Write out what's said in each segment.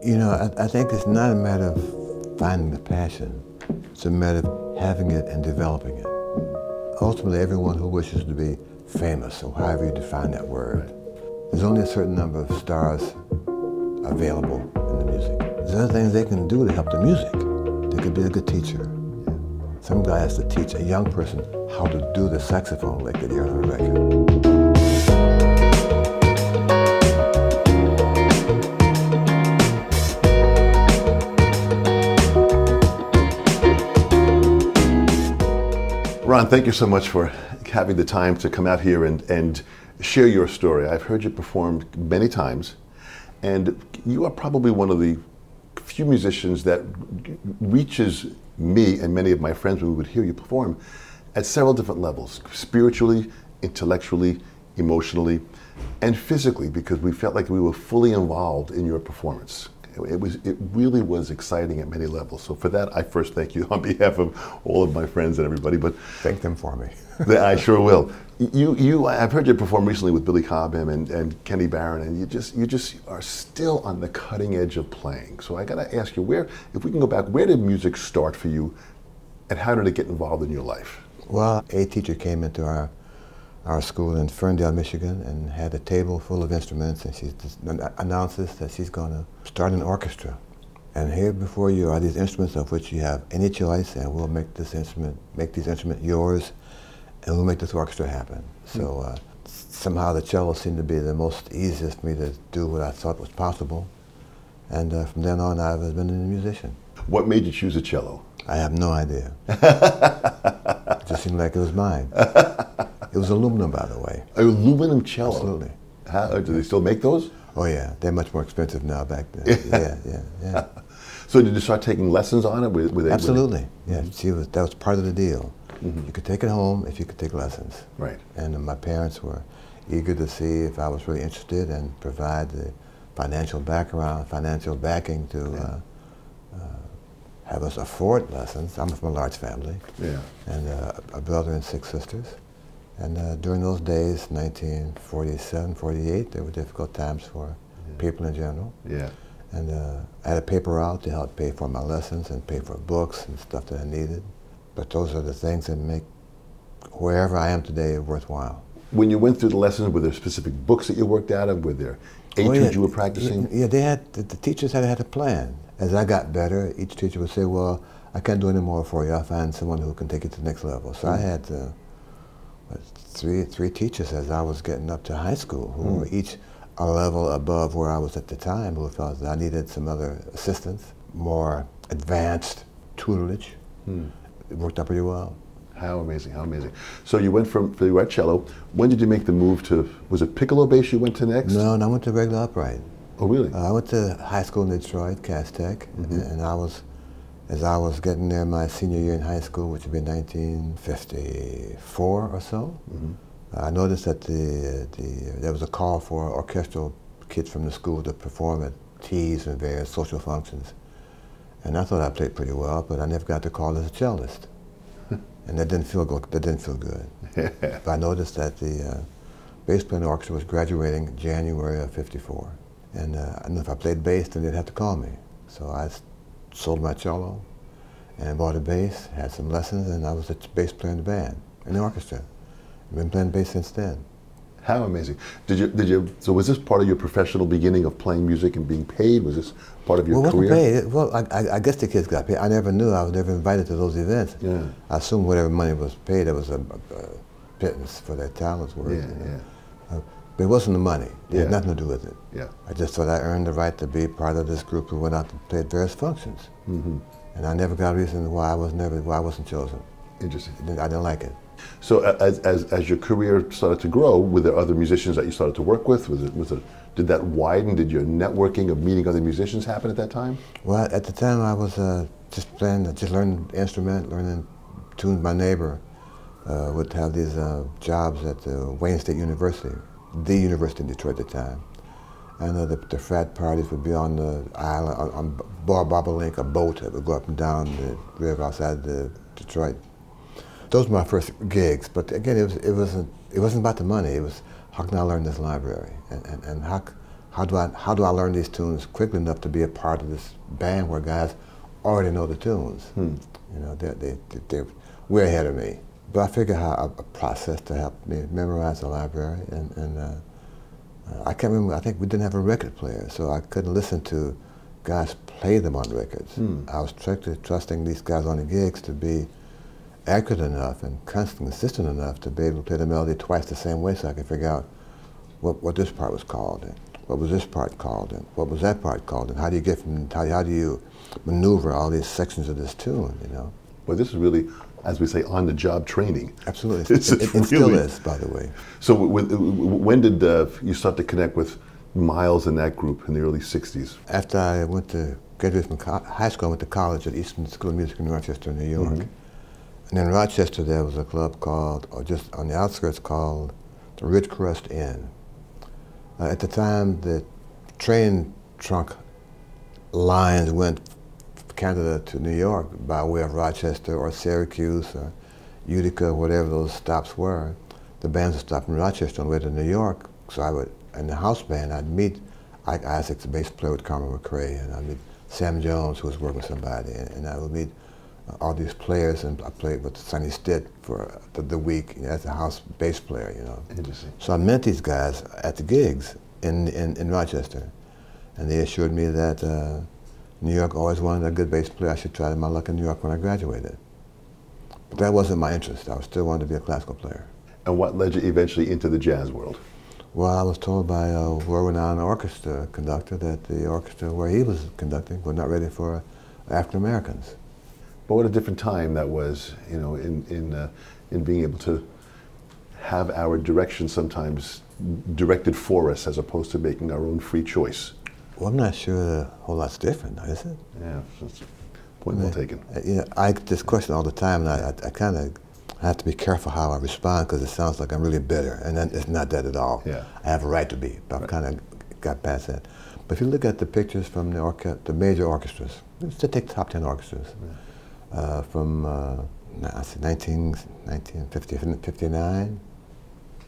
You know, I think it's not a matter of finding the passion. It's a matter of having it and developing it. Ultimately, everyone who wishes to be famous, or however you define that word, there's only a certain number of stars available in the music. There's other things they can do to help the music. They could be a good teacher. Some guy has to teach a young person how to do the saxophone lick that you heard on the record. Ron, thank you so much for having the time to come out here and share your story. I've heard you perform many times, and you are probably one of the few musicians that reaches me and many of my friends when we would hear you perform at several different levels, spiritually, intellectually, emotionally, and physically, because we felt like we were fully involved in your performance. It really was exciting at many levels. So for that, I first thank you on behalf of all of my friends and everybody. But thank them for me. I sure will. I've heard you perform recently with Billy Cobham and Kenny Barron, and you just are still on the cutting edge of playing. So I got to ask you, if we can go back, where did music start for you, and how did it get involved in your life? Well, a teacher came into our school in Ferndale, Michigan, and had a table full of instruments, and she announces that she's going to start an orchestra. And here before you are these instruments of which you have any choice, and we'll make these instruments yours, and we'll make this orchestra happen. So somehow the cello seemed to be the most easiest for me to do what I thought was possible. And from then on, I've been a musician. What made you choose a cello? I have no idea. It just seemed like it was mine. It was aluminum, by the way. Aluminum cello? Absolutely. Do they still make those? Oh yeah, they're much more expensive now back then. Yeah. So did you start taking lessons on it? Absolutely, yeah. That was part of the deal. You could take it home if you could take lessons. Right. And my parents were eager to see if I was really interested and provide the financial background, financial backing to have us afford lessons. I'm from a large family. Yeah. And a brother and 6 sisters. And during those days, 1947, 48, there were difficult times for people in general. Yeah. And I had a paper route to help pay for my lessons and pay for books and stuff that I needed. But those are the things that make wherever I am today worthwhile. When you went through the lessons, were there specific books that you worked out of? Were there etudes you were practicing? Yeah, the teachers had a plan. As I got better, each teacher would say, well, I can't do any more for you. I'll find someone who can take you to the next level. So I had three teachers as I was getting up to high school who were each a level above where I was at the time, who felt that I needed some other assistance, more advanced tutelage. It worked out pretty well. How amazing, how amazing. So you went from the cello. When did you make the move to, was it piccolo bass you went to next? No, I went to regular upright. Oh, really? I went to high school in Detroit, Cass Tech, and as I was getting there my senior year in high school, which would be 1954 or so, I noticed that there was a call for orchestral kids from the school to perform at teas and various social functions. And I thought I played pretty well, but I never got the call as a cellist. And that didn't feel good. But I noticed that the bass player in the orchestra was graduating January of '54. And I knew if I played bass, then they'd have to call me. So I sold my cello and bought a bass, had some lessons, and I was a bass player in the band, in the orchestra. I've been playing bass since then. How amazing. So was this part of your professional beginning of playing music and being paid? Was this part of your career? Paid. Well, I guess the kids got paid. I never knew. I was never invited to those events. Yeah. I assumed whatever money was paid, it was a pittance for their talents were. But it wasn't the money. It had nothing to do with it. Yeah. I just thought I earned the right to be part of this group who went out to play at various functions. And I never got a reason why I wasn't chosen. Interesting. I didn't like it. So as your career started to grow, were there other musicians that you started to work with? Did that widen? Did your networking of meeting other musicians happen at that time? Well, at the time I was just learning the instrument, learning tunes. My neighbor would have these jobs at Wayne State University, the university in Detroit at the time. And the frat parties would be on the island, on Bobolink, a boat that would go up and down the river outside Detroit. Those were my first gigs, but again, it wasn't about the money. It was how can I learn this library, and how how do I learn these tunes quickly enough to be a part of this band where guys already know the tunes? You know, they're way ahead of me. But I figured out a process to help me memorize the library, and I can't remember, I think we didn't have a record player, so I couldn't listen to guys play them on records. I was trusting these guys on the gigs to be accurate enough and consistent enough to be able to play the melody twice the same way, so I could figure out what this part was called, and what was this part called, and what was that part called, and how do you get from, how do you maneuver all these sections of this tune, you know? Well, this is really, as we say, on-the-job training. Absolutely. It still is, by the way. So when did you start to connect with Miles and that group in the early 60s? After I graduated from high school, I went to college at Eastern School of Music in Rochester, New York. And in Rochester, there was a club called, or just on the outskirts, called the Ridgecrest Inn. At the time, the train trunk lines went from Canada to New York by way of Rochester or Syracuse or Utica, whatever those stops were. The bands would stop in Rochester on the way to New York. So I would, in the house band, I'd meet Ike Isaacs, the bass player with Carmen McRae, and I'd meet Sam Jones, who was working with somebody, and I would meet all these players, and I played with Sonny Stitt for the week as a house bass player, you know. Interesting. So I met these guys at the gigs in Rochester, and they assured me that New York always wanted a good bass player. I should try my luck in New York when I graduated. But that wasn't my interest. I still wanted to be a classical player. And what led you eventually into the jazz world? Well, I was told by a world-renowned orchestra conductor that the orchestra where he was conducting was not ready for African Americans. But what a different time that was, you know, in being able to have our direction sometimes directed for us as opposed to making our own free choice. Well, I'm not sure a whole lot's different, is it? Yeah, that's point well taken. You know, I get this question all the time, and I kind of have to be careful how I respond because it sounds like I'm really bitter, and then it's not that at all. Yeah. I have a right to be, but I've kind of got past that. But if you look at the pictures from the major orchestras, let's just take the top 10 orchestras. From 1959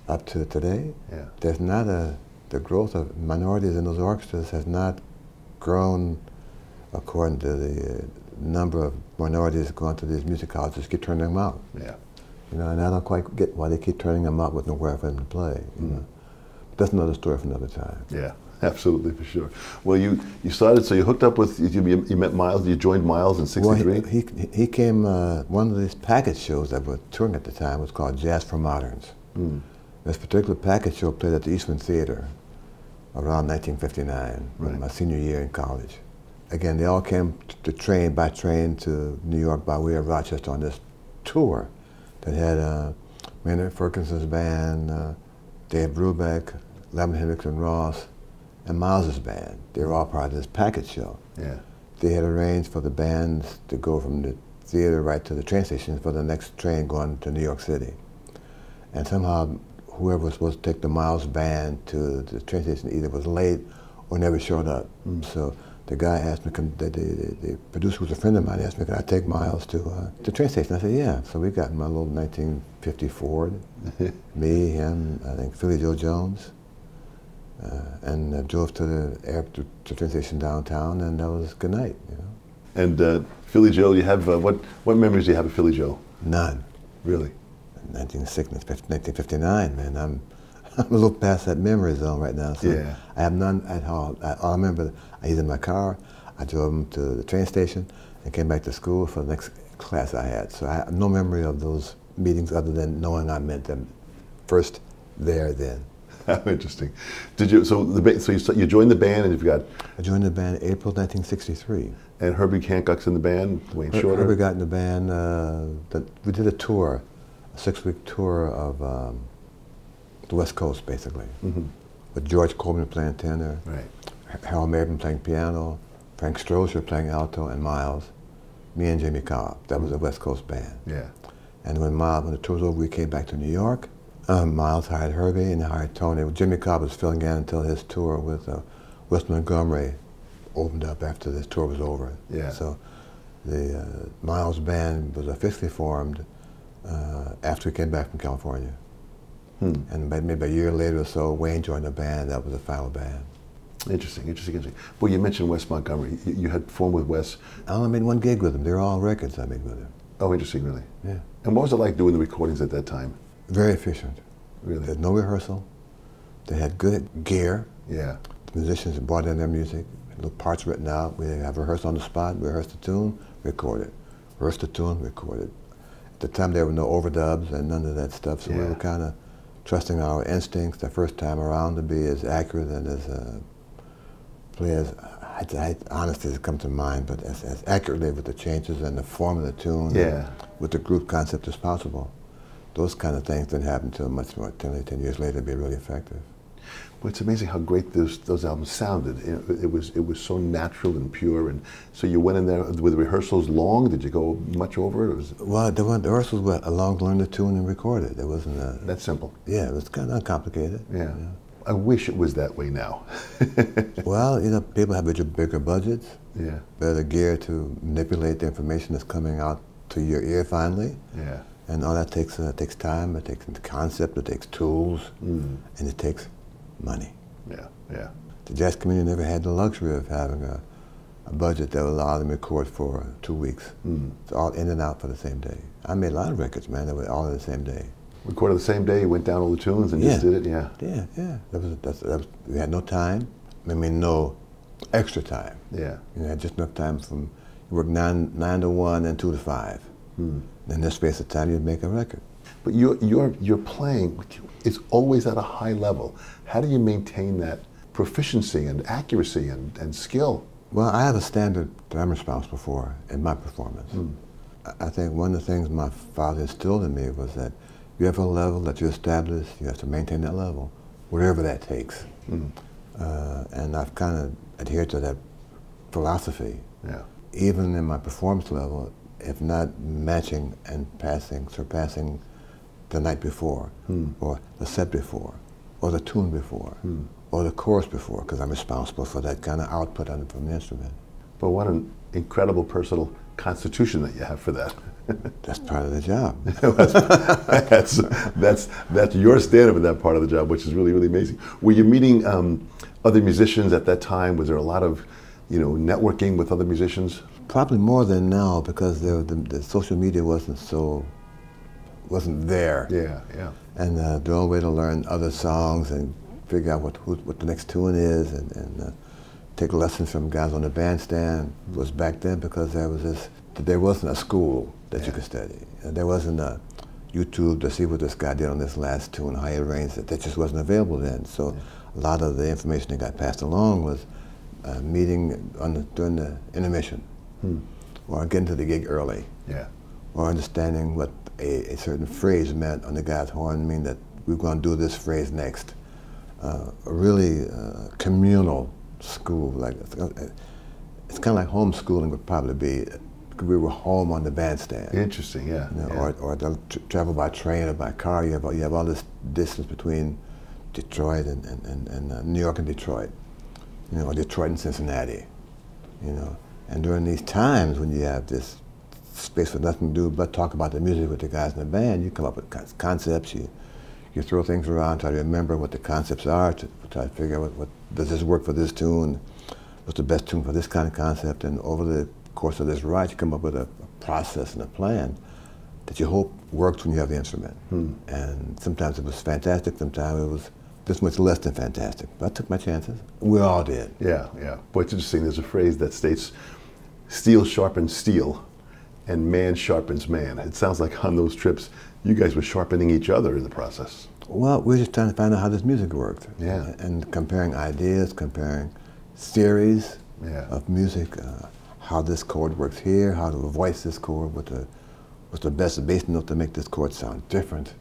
up to today, there's not the growth of minorities in those orchestras has not grown according to the number of minorities going to these music colleges, keep turning them out. Yeah. You know, and I don't quite get why they keep turning them out with nowhere for them to play. You know? But that's another story for another time. Yeah. Absolutely, for sure. Well, you started, so you hooked up with, you met Miles, you joined Miles in '63? Well, he came, one of these package shows that were touring at the time was called Jazz for Moderns. This particular package show played at the Eastman Theater around 1959, my senior year in college. Again, they all came by train to New York by way of Rochester on this tour that had Maynard Ferguson's band, Dave Brubeck, Lemon Hendricks and Ross, and Miles's band. They were all part of this package show. Yeah. They had arranged for the bands to go from the theater right to the train station for the next train going to New York City. And somehow, whoever was supposed to take the Miles band to the train station either was late or never showed up. So the guy asked me, the producer was a friend of mine, asked me, could I take Miles to the train station? I said, yeah. So we got in my little 1950 Ford, me, him, I think Philly Joe Jones, and drove to the train station downtown, and that was good night, you know. And Philly Joe, you have, what memories do you have of Philly Joe? None. Really? 1959, man, I'm a little past that memory zone right now, so yeah. I have none at all. I remember I was in my car, I drove him to the train station, and came back to school for the next class I had. So I have no memory of those meetings other than knowing I met them first there then. How interesting. Did you? So you joined the band, and you've got. I joined the band April 1963. And Herbie Hancock's in the band. Wayne Shorter. Herbie got in the band. We did a tour, a 6-week tour of the West Coast, basically, with George Coleman playing tenor, Harold Mabin playing piano, Frank Strozier playing alto, and Miles, me and Jimmy Cobb. That was a West Coast band. Yeah. And when the tour was over, we came back to New York. Miles hired Herbie and hired Tony. Jimmy Cobb was filling in until his tour with Montgomery opened up after this tour was over. Yeah. So the Miles band was officially formed after we came back from California. And maybe a year later or so, Wayne joined the band. That was the final band. Interesting, interesting, interesting. Well, you mentioned Wes Montgomery. You had performed with Wes. I only made one gig with him. They're all records I made with him. Oh, interesting, really. Yeah. And what was it like doing the recordings at that time? Very efficient. Really? They had no rehearsal. They had good gear. Yeah. The musicians brought in their music, little parts written out. We have rehearsed on the spot, rehearse the tune, record it. Rehearse the tune, record it. At the time there were no overdubs and none of that stuff, so we were kind of trusting our instincts the first time around to be as accurate and as play as, honestly, it comes to mind, but as accurately with the changes and the form of the tune, with the group concept as possible. Those kind of things didn't happen until much more, 10 years later to be really effective. Well, it's amazing how great those albums sounded. You know, it was so natural and pure, and so you went in there with rehearsals long. Did you go much over it? Well, the rehearsals were along to learn the tune and record it. It wasn't that simple. Yeah, it was kind of uncomplicated. Yeah. I wish it was that way now. Well, you know, people have bigger budgets, better gear to manipulate the information that's coming out to your ear finally. Yeah. And all that takes time, it takes concept, it takes tools, and it takes money. Yeah, yeah. The jazz community never had the luxury of having a budget that would allow them to record for 2 weeks. It's all in and out for the same day. I made a lot of records, man, that were all in the same day. Recorded the same day, you went down all the tunes and just did it, Yeah. We had no time, I mean no extra time. Yeah. You had just enough time from, you work 9 to 1 and 2 to 5. In this space of time, you'd make a record. But your playing is always at a high level. How do you maintain that proficiency and accuracy and skill? Well, I have a standard that I'm responsible for in my performance. I think one of the things my father instilled in me was that you have a level that you establish, you have to maintain that level, whatever that takes. And I've kind of adhered to that philosophy. Yeah. Even in my performance level, if not matching and surpassing the night before, or the set before, or the tune before, or the chorus before, because I'm responsible for that kind of output from the instrument. But what an incredible personal constitution that you have for that. That's part of the job. that's your stand-up in that part of the job, which is really, really amazing. Were you meeting other musicians at that time? Was there a lot of, networking with other musicians? Probably more than now, because the social media wasn't there. Yeah, yeah. And the only way to learn other songs and figure out what the next tune is and take lessons from guys on the bandstand was back then, because there wasn't a school that you could study. There wasn't a YouTube to see what this guy did on this last tune, how he arranged it. That just wasn't available then. So a lot of the information that got passed along was meeting during the intermission, or getting to the gig early, or understanding what a certain phrase meant on the guy's horn, mean that we're going to do this phrase next. A really communal school, like it's kind of like homeschooling would probably be. We were home on the bandstand. Interesting, yeah. Or travel by train or by car. You have all this distance between Detroit and New York and Detroit, or Detroit and Cincinnati, And during these times when you have this space for nothing to do but talk about the music with the guys in the band, you come up with concepts. You throw things around, try to remember what the concepts are, to try to figure out what does this work for this tune, what's the best tune for this kind of concept, and over the course of this ride, you come up with a process and a plan that you hope works when you have the instrument. And sometimes it was fantastic, sometimes it was this much less than fantastic. But I took my chances. We all did. Yeah, yeah. Boy, it's interesting. There's a phrase that states, steel sharpens steel, and man sharpens man. It sounds like on those trips, you guys were sharpening each other in the process. Well, we were just trying to find out how this music worked. Yeah. And comparing ideas, comparing theories of music, how this chord works here, how to voice this chord, what's the best bass note to make this chord sound different.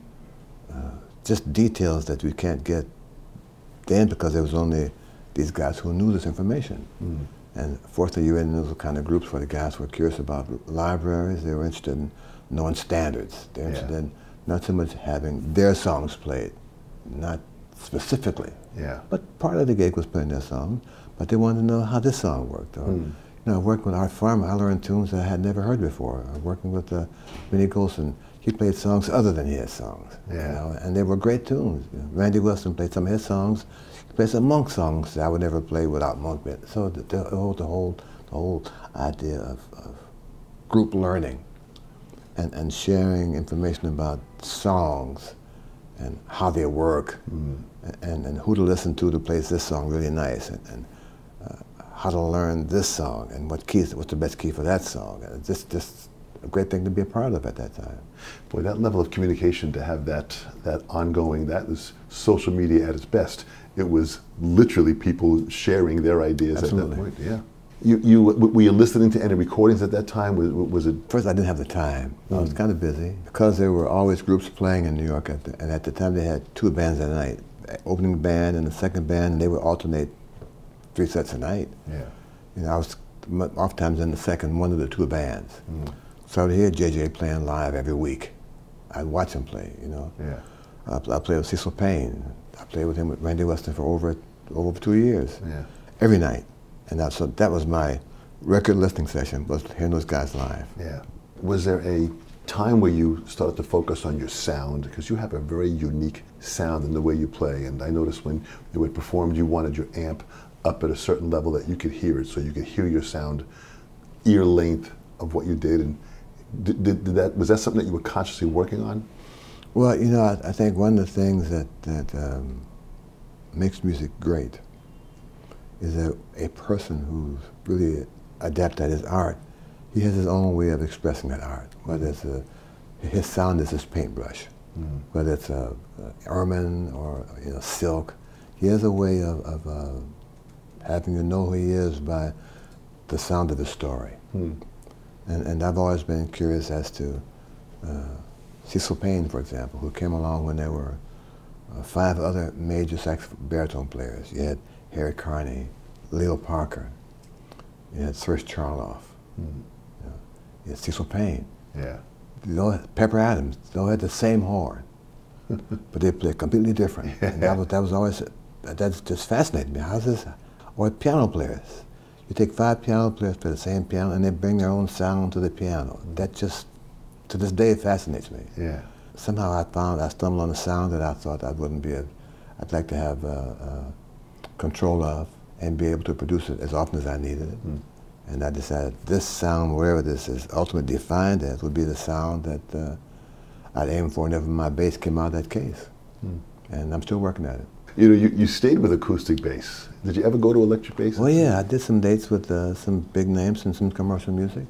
Just details that we can't get then, because there was only these guys who knew this information. And fortunately, you're in those kind of groups where the guys were curious about libraries. They were interested in knowing standards. They're interested in not so much having their songs played, not specifically. But part of the gig was playing their songs, but they wanted to know how this song worked. Or, working with Art Farmer, I learned tunes that I had never heard before. Working with Vinnie Golson, he played songs other than his songs. And they were great tunes. Randy Wilson played some of his songs. play some Monk songs that I would never play without Monk. So the whole idea of group learning and sharing information about songs and how they work, and who to listen to plays this song really nice, and how to learn this song and what's the best key for that song. And it's just a great thing to be a part of at that time. Boy, that level of communication, to have that ongoing, that was social media at its best. It was literally people sharing their ideas. Absolutely. At that point. Yeah. Were you listening to any recordings at that time? Was it? First, I didn't have the time. I was kind of busy because there were always groups playing in New York, and at the time they had 2 bands a night, opening band and the second band, and they would alternate 3 sets a night. Yeah. You know, I was oftentimes in the second one of the 2 bands. So I would hear JJ playing live every week. I'd watch him play. You know. Yeah. I played with Cecil Payne. I played with him with Randy Weston for over 2 years. Yeah. Every night. And so that was my record listening session, was hearing those guys live. Yeah. Was there a time where you started to focus on your sound? Because you have a very unique sound in the way you play. And I noticed when you would perform, you wanted your amp up at a certain level that you could hear it, so you could hear your sound, ear length of what you did. And was that something that you were consciously working on? Well, you know, I think one of the things that makes music great is that a person who's really adept at his art, he has his own way of expressing that art. Whether it's his sound is his paintbrush, whether it's ermine or silk, he has a way of having you know who he is by the sound of his story. And I've always been curious as to Cecil Payne, for example, who came along when there were 5 other major baritone players. You had Harry Carney, Leo Parker, you had Serge Charloff, you had Cecil Payne. Yeah. Pepper Adams, they all had the same horn, but they played completely different. Yeah. And that was always, that just fascinated me. How's this? Or piano players. You take 5 piano players play the same piano and they bring their own sound to the piano. That just, to this day, fascinates me. Yeah. Somehow I stumbled on a sound that I thought I'd like to have control of and be able to produce it as often as I needed it. And I decided this sound, wherever this is ultimately defined as, would be the sound that I'd aim for whenever my bass came out of that case. And I'm still working at it. You know, you stayed with acoustic bass. Did you ever go to electric bass? Well, yeah, I did some dates with some big names and some commercial music.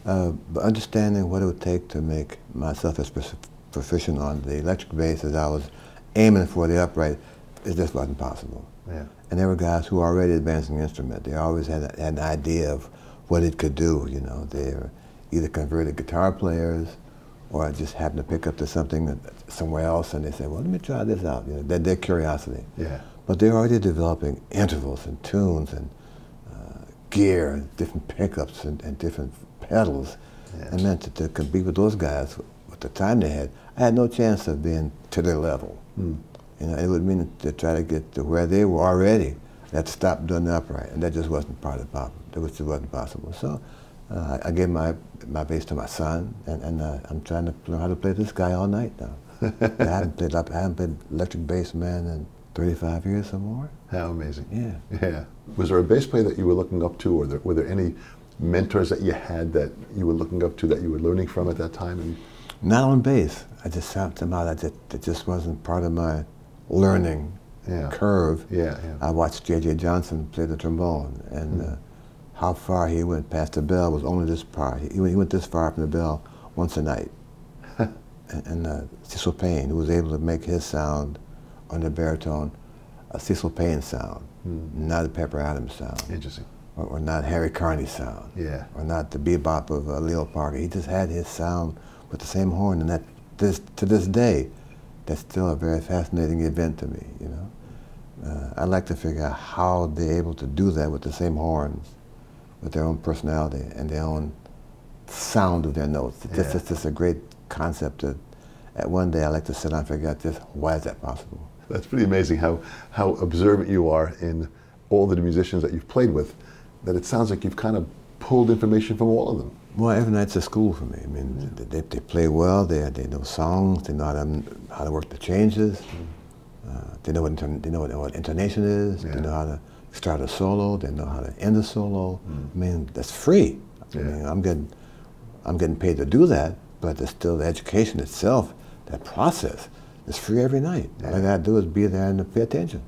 But understanding what it would take to make myself as proficient on the electric bass as I was aiming for the upright, it just wasn't possible. Yeah. And there were guys who were already advancing the instrument. They always had an idea of what it could do, you know. They were either converted guitar players or just happened to pick up to something somewhere else and they said, well, let me try this out. You know, their curiosity. Yeah. But they're already developing intervals and tunes and gear and different pickups and different pedals. Yes. And then to compete with those guys with the time they had, I had no chance of being to their level. You know, it would mean to try to get to where they were already, that stopped doing the upright, and that just wasn't part of the problem. That just wasn't possible. So I gave my bass to my son, and I'm trying to learn how to play this guy all night now. I haven't played electric bass, man, in 35 years or more. How amazing. Yeah. Yeah. Was there a bass player that you were looking up to, or were there any mentors that you had that you were looking up to that you were learning from at that time? And not on bass. I just somehow that just wasn't part of my learning curve. Yeah. I watched J.J. Johnson play the trombone, and how far he went past the bell was only this far. He went this far from the bell once a night. and Cecil Payne, who was able to make his sound on the baritone a Cecil Payne sound, not a Pepper Adams sound. Interesting. Or not Harry Carney's sound. Yeah. Or not the bebop of Leo Parker. He just had his sound with the same horn, and to this day, that's still a very fascinating event to me, you know. I'd like to figure out how they're able to do that with the same horns, with their own personality and their own sound of their notes. It's just a great concept that one day I'd like to sit down and figure out just why is that possible. That's pretty amazing how observant you are in all the musicians that you've played with, that it sounds like you've kind of pulled information from all of them. Well, every night's a school for me. I mean, they play well, they know songs, they know how to work the changes. They know what intonation is. Yeah. They know how to start a solo. They know how to end a solo. I mean, that's free. Yeah. I mean, I'm getting paid to do that, but it's still the education itself, that process, is free every night. Yeah. All I gotta do is be there and pay attention.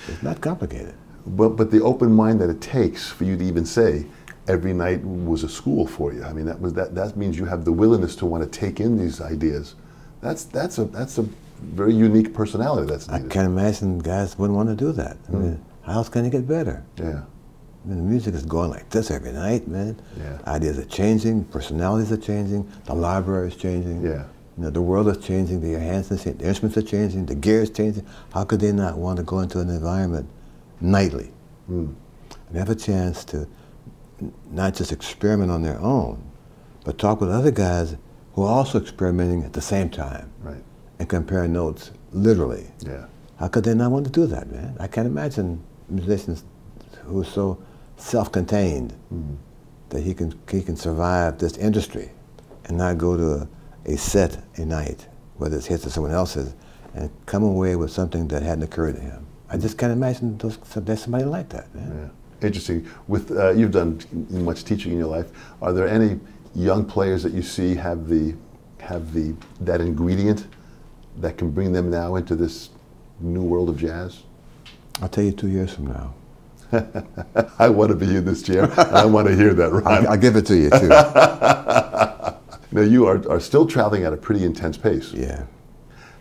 It's not complicated. But the open mind that it takes for you to even say every night was a school for you. I mean, that means you have the willingness to want to take in these ideas. That's a very unique personality that's needed. I can't imagine guys wouldn't want to do that. I mean, how else can it get better? Yeah. I mean, the music is going like this every night, man. Yeah. Ideas are changing, personalities are changing, the library is changing. Yeah. You know, the world is changing, the hands are changing, the instruments are changing, the gear is changing. How could they not want to go into an environment nightly and have a chance to not just experiment on their own, but talk with other guys who are also experimenting at the same time, Right. and compare notes literally. Yeah. How could they not want to do that, man? I can't imagine musicians who are so self-contained that he can survive this industry and not go to a set a night, whether it's his or someone else's, and come away with something that hadn't occurred to him. I just can't imagine there's somebody like that, man. Yeah. Interesting. With you've done much teaching in your life. Are there any young players that you see have that ingredient that can bring them now into this new world of jazz? I'll tell you 2 years from now. I want to be in this chair, and I want to hear that, Ron. I'll give it to you, too. Now, you are still traveling at a pretty intense pace. Yeah.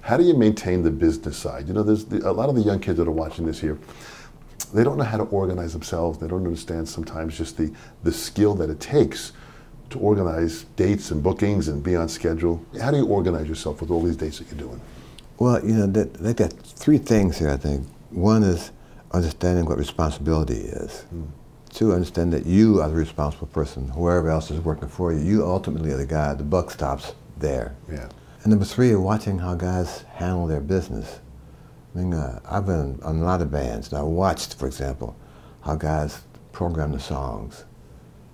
How do you maintain the business side? You know, there's a lot of the young kids that are watching this here, they don't know how to organize themselves. They don't understand sometimes just the skill that it takes to organize dates and bookings and be on schedule. How do you organize yourself with all these dates that you're doing? Well, you know, they got three things here, I think. One is understanding what responsibility is. Two, understand that you are the responsible person. Whoever else is working for you, you ultimately are the guy. The buck stops there. Yeah. And number three, watching how guys handle their business. I mean, I've been on a lot of bands, and I watched, for example, how guys program the songs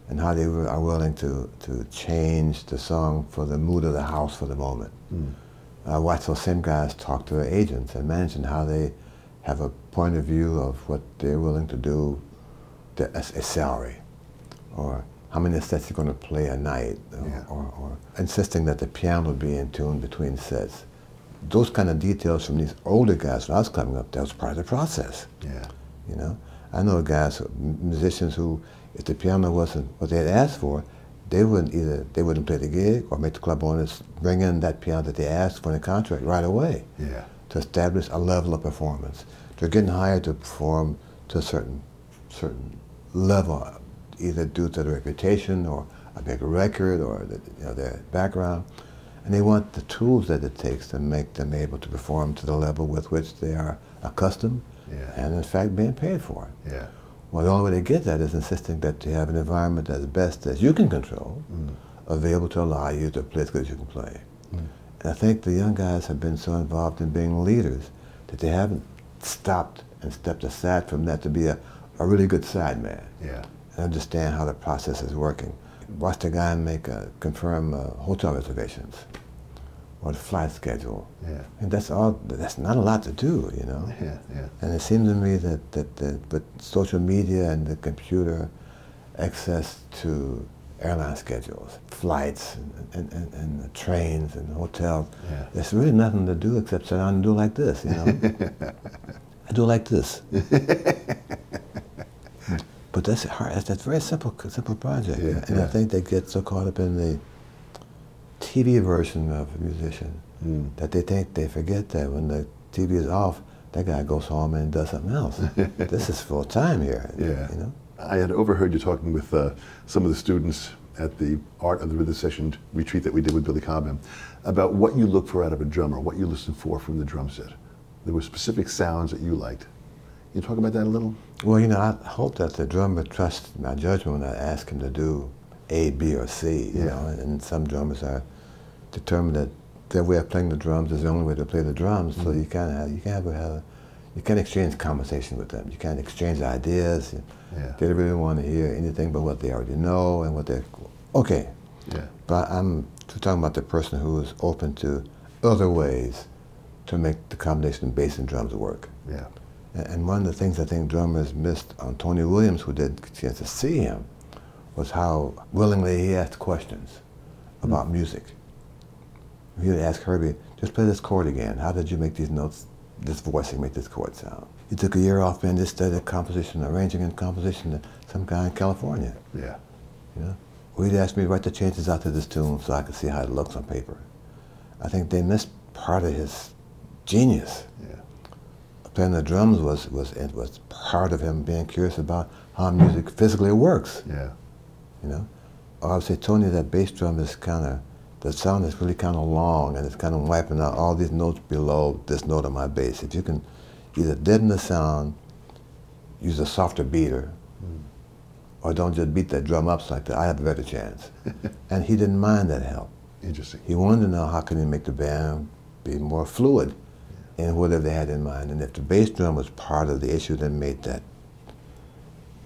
and how they are willing to change the song for the mood of the house for the moment. I watched those same guys talk to their agents and manage, and how they have a point of view of what they're willing to do, a salary, or how many sets you're going to play a night, or insisting that the piano be in tune between sets. Those kind of details from these older guys when I was coming up, that was part of the process. Yeah. You know, I know guys, musicians who, if the piano wasn't what they had asked for, they wouldn't play the gig or make the club owners bring in that piano that they asked for in the contract right away. Yeah. To establish a level of performance. They're getting hired to perform to a certain level, either due to their reputation or a big record or their background. And they want the tools that it takes to make them able to perform to the level with which they are accustomed and in fact being paid for it. Yeah. Well, the only way to get that is insisting that you have an environment as best as you can control, available to allow you to play as good as you can play. And I think the young guys have been so involved in being leaders that they haven't stopped and stepped aside from that to be a really good sideman. Yeah. And understand how the process is working. Watch the guy confirm hotel reservations or the flight schedule. Yeah. And that's not a lot to do, you know. Yeah, yeah. And it seems to me that with social media and the computer access to airline schedules, flights, and trains and hotels, there's really nothing to do except sit down and do like this, you know. I do like this. But that's hard. That's a very simple project. Yeah, and I think they get so caught up in the TV version of a musician that they forget that when the TV is off, that guy goes home and does something else. This is full time here. Yeah. You know? I had overheard you talking with some of the students at the Art of the Rhythm Session retreat that we did with Billy Cobham about what you look for out of a drummer, what you listen for from the drum set. There were specific sounds that you liked. Can you talk about that a little? Well, you know, I hope that the drummer trusts my judgment when I ask him to do A, B, or C. You know, and some drummers are determined that their way of playing the drums is the only way to play the drums. So you can't exchange conversation with them. You can't exchange ideas. They don't really want to hear anything but what they already know and what they're okay. Yeah. But I'm talking about the person who is open to other ways to make the combination of bass and drums work. Yeah. And one of the things I think drummers missed on Tony Williams, who did get a chance to see him, was how willingly he asked questions about music. He would ask Herbie, just play this chord again. How did you make these notes, this voicing, make this chord sound? He took a year off and just studied composition, arranging and composition to some guy in California. Yeah. You know? He'd ask me to write the changes out to this tune so I could see how it looks on paper. I think they missed part of his genius. Yeah. Playing the drums was part of him being curious about how music physically works. Yeah. You know? Or I would say, Tony, that bass drum is kind of, the sound is really kind of long and it's kind of wiping out all these notes below this note on my bass. If you can either deaden the sound, use a softer beater, or don't just beat that drum up like that, I have a better chance. And he didn't mind that help. Interesting. He wanted to know how can he make the band be more fluid in whatever they had in mind. And if the bass drum was part of the issue that made that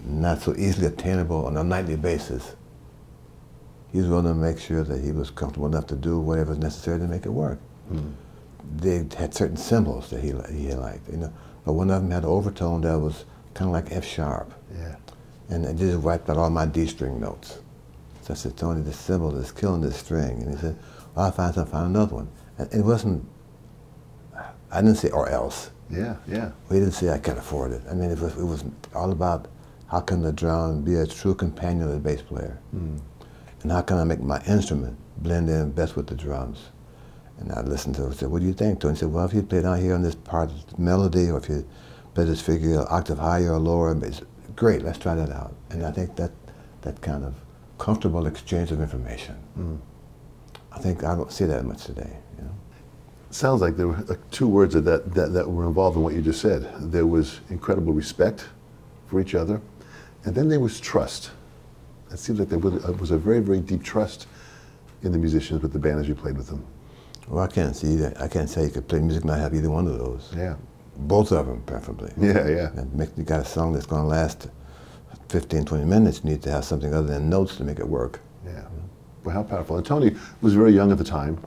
not so easily attainable on a nightly basis, he was willing to make sure that he was comfortable enough to do whatever was necessary to make it work. They had certain symbols that he liked, you know, but one of them had an overtone that was kind of like F sharp. Yeah. And it just wiped out all my D-string notes. So I said, Tony, this symbol is killing this string. And he said, well, I'll find another one. And it wasn't, I didn't say or else. Yeah, yeah. We didn't say I can't afford it. I mean, it was all about how can the drum be a true companion of the bass player? And how can I make my instrument blend in best with the drums? And I listened to it and said, what do you think, Tony? He said, well, if you play down here on this part of the melody, or if you play this figure an octave higher or lower, it's great, let's try that out. And I think that kind of comfortable exchange of information, I think I don't see that much today. You know? Sounds like there were two words that were involved in what you just said. There was incredible respect for each other, and then there was trust. It seems like there was a very, very deep trust in the musicians with the band as you played with them. Well, I can't say you could play music and not have either one of those. Yeah. Both of them, preferably. Yeah, yeah. And you got a song that's going to last 15, 20 minutes, you need to have something other than notes to make it work. Yeah. You know? Well, how powerful. And Tony was very young at the time.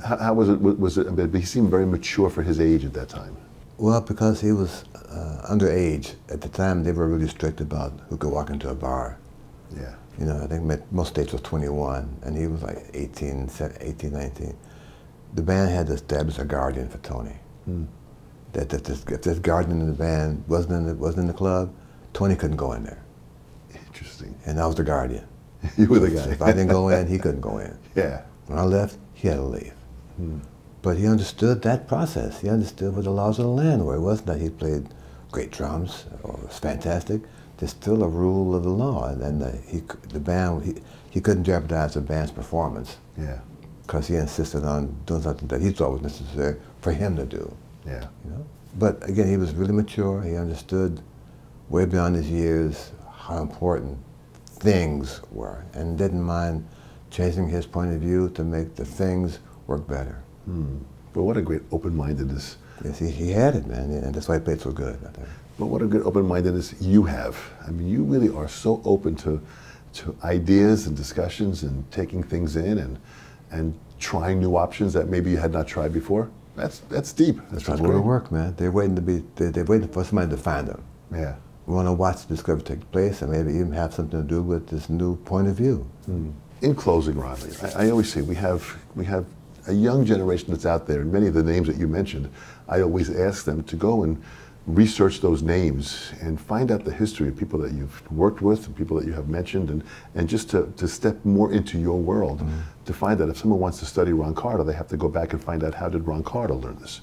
How was it? I mean, he seemed very mature for his age at that time. Well, because he was underage. At the time, they were really strict about who could walk into a bar. Yeah. You know, I think most states was 21, and he was like 18, 19. The band had to establish a guardian for Tony. That if this guardian in the band wasn't in the club, Tony couldn't go in there. Interesting. And I was the guardian. You were the guy. If I didn't go in, he couldn't go in. Yeah. When I left, he had to leave. But he understood that process. He understood what the laws of the land were. It wasn't that he played great drums or was fantastic. There's still a rule of the law, and he couldn't jeopardize the band's performance. Yeah. Because he insisted on doing something that he thought was necessary for him to do. Yeah. You know? But again, he was really mature. He understood way beyond his years how important things were, and didn't mind changing his point of view to make the things work better. But what a great open-mindedness. Yes, he had it, man, and that's why he played so good, I think. But what a good open-mindedness you have. I mean, you really are so open to ideas and discussions and taking things in and trying new options that maybe you had not tried before. That's deep. That's That's where it work, man. They're waiting for somebody to find them. Yeah. We want to watch the discovery take place, and maybe even have something to do with this new point of view. In closing, Ronnie, I always say we have a young generation that's out there, and many of the names that you mentioned, I always ask them to go and research those names and find out the history of people that you've worked with and people that you have mentioned, and just to step more into your world, to find that if someone wants to study Ron Carter, they have to go back and find out how did Ron Carter learn this.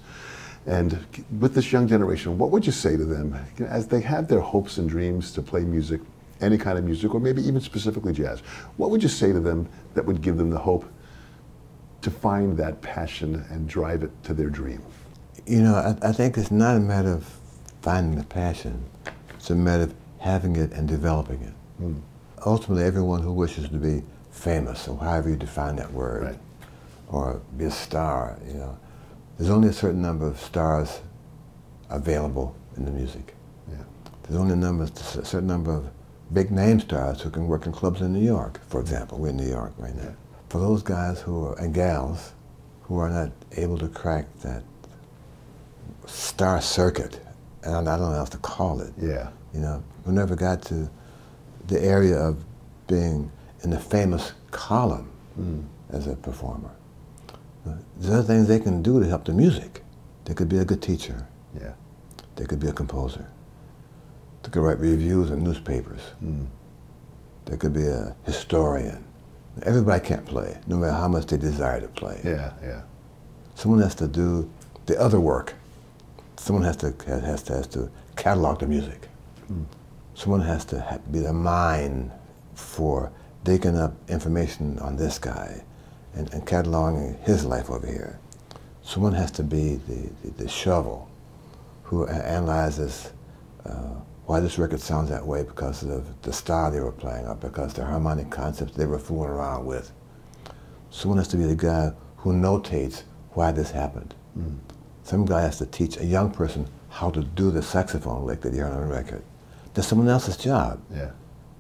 And with this young generation, what would you say to them as they have their hopes and dreams to play music, any kind of music, or maybe even specifically jazz? What would you say to them that would give them the hope to find that passion and drive it to their dream? You know, I think it's not a matter of finding the passion. It's a matter of having it and developing it. Ultimately, everyone who wishes to be famous, or however you define that word, Right. or be a star, you know, there's only a certain number of stars available in the music. Yeah. There's only a certain number of big name stars who can work in clubs in New York, for example. We're in New York right now. Yeah. For those guys and gals who are not able to crack that star circuit, and I don't know how to call it. Yeah. You know, who never got to the area of being in the famous column as a performer. There's other things they can do to help the music. They could be a good teacher. Yeah. They could be a composer. They could write reviews in newspapers. They could be a historian. Everybody can't play, no matter how much they desire to play. Yeah, yeah. Someone has to do the other work. Someone has to catalog the music. Someone has to be the mind for digging up information on this guy and cataloging his life over here. Someone has to be the shovel who analyzes why this record sounds that way because of the style they were playing or because the harmonic concepts they were fooling around with. Someone has to be the guy who notates why this happened. Some guy has to teach a young person how to do the saxophone lick that you heard on the record. That's someone else's job. Yeah.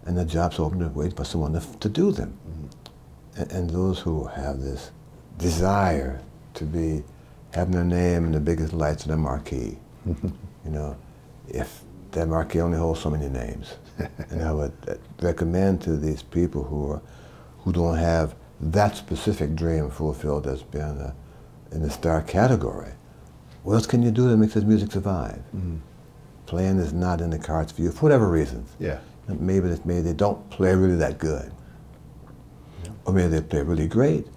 And the job's open to wait for someone to do them. And those who have this desire to be having their name in the biggest lights of the marquee, you know, if that marquee only holds so many names. And I would recommend to these people who don't have that specific dream fulfilled as being in the star category, what else can you do that makes this music survive? Playing is not in the cards for you for whatever reasons. Yeah. Maybe they don't play really that good. Or maybe they play really great,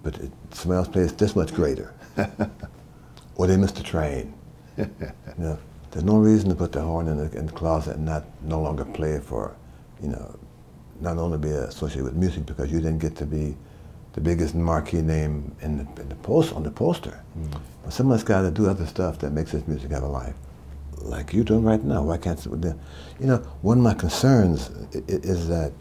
but somebody else plays this much greater. Or they missed the train. You know, there's no reason to put the horn in the closet and no longer play it for, you know, not only be associated with music because you didn't get to be the biggest marquee name on the poster. But someone's got to do other stuff that makes this music have a life. Like you're doing right now. Why can't you know, one of my concerns is that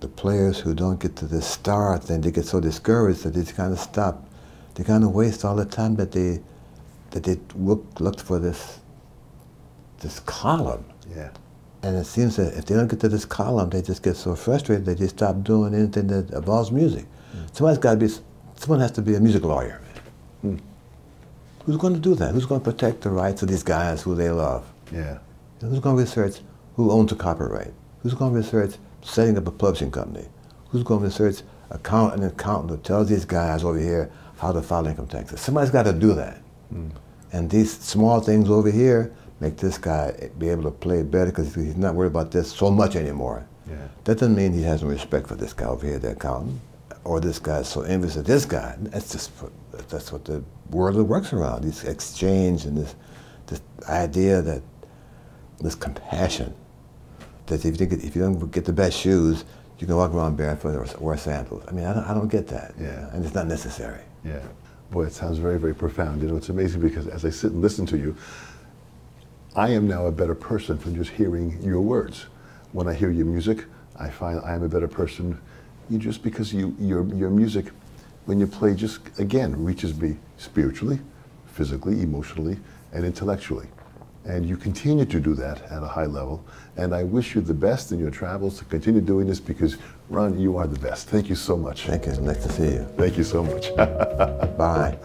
the players who don't get to this star thing, they get so discouraged that they just kind of stop. They kind of waste all the time that they looked for this column. Yeah. And it seems that if they don't get to this column, they just get so frustrated they just stop doing anything that involves music. Someone has to be a music lawyer. Who's going to do that? Who's going to protect the rights of these guys who they love? Yeah. Who's going to research who owns the copyright? Who's going to research setting up a publishing company? Who's going to research an accountant who tells these guys over here how to file income taxes? Somebody's got to do that. And these small things over here make this guy be able to play better because he's not worried about this so much anymore. Yeah. That doesn't mean he has no respect for this guy over here, the accountant, or this guy's so envious of this guy. That's what the world works around, this exchange and this idea that this compassion, that if you don't get the best shoes, you can walk around barefoot or wear sandals. I mean, I don't get that. Yeah. And it's not necessary. Yeah. Boy, it sounds very, very profound. You know, it's amazing because as I sit and listen to you, I am now a better person from just hearing your words. When I hear your music, I find I am a better person just because your music, when you play, just, again, reaches me spiritually, physically, emotionally, and intellectually. And you continue to do that at a high level. And I wish you the best in your travels to continue doing this because, Ron, you are the best. Thank you so much. Thank you. Nice to see you. Thank you so much. Bye.